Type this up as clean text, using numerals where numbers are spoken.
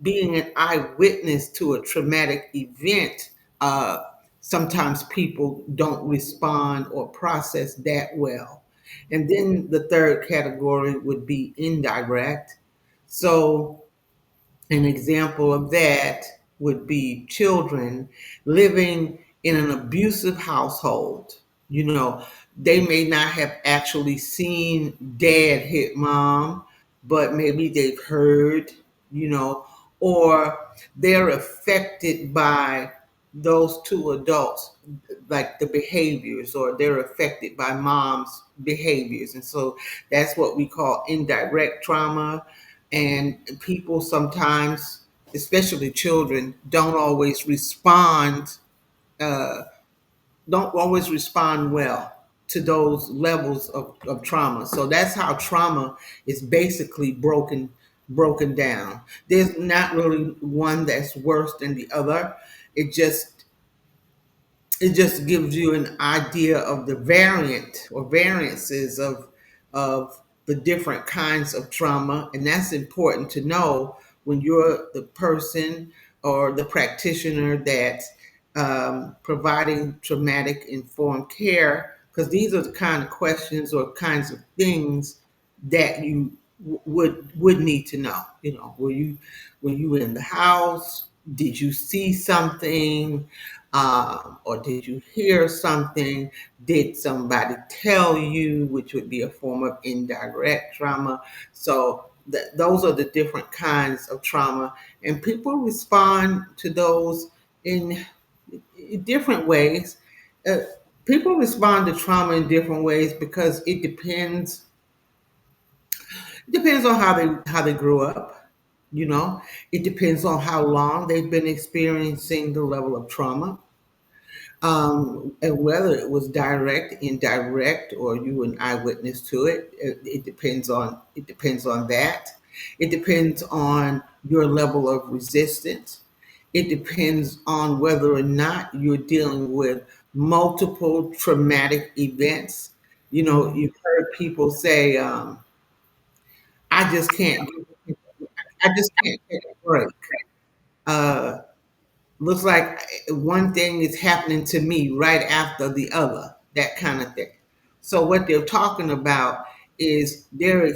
being an eyewitness to a traumatic event, sometimes people don't respond or process that well. And then the third category would be indirect. So, an example of that would be children living in an abusive household. You know, they may not have actually seen dad hit mom, but maybe they've heard, you know, or they're affected by those two adults, like the behaviors, or they're affected by mom's behaviors. And so that's what we call indirect trauma. And people sometimes, especially children, uh, don't always respond well to those levels of trauma. So that's how trauma is basically broken down. There's not really one that's worse than the other. It just it just gives you an idea of the variant or variances of the different kinds of trauma, and that's important to know when you're the person or the practitioner that's providing traumatic informed care, because these are the kind of questions or kinds of things that you would need to know. You know, were you in the house? Did you see something? Or did you hear something? Did somebody tell you, which would be a form of indirect trauma? So those are the different kinds of trauma, and people respond to those in different ways. Uh, People respond to trauma in different ways because it depends on how they grew up. You know, it depends on how long they've been experiencing the level of trauma, and whether it was direct, indirect, or you were an eyewitness to it. It depends on that. It depends on your level of resistance. It depends on whether or not you're dealing with multiple traumatic events. You know, you've heard people say, "I just can't, I just can't take a break." Uh, Looks like one thing is happening to me right after the other, that kind of thing. So what they're talking about is they're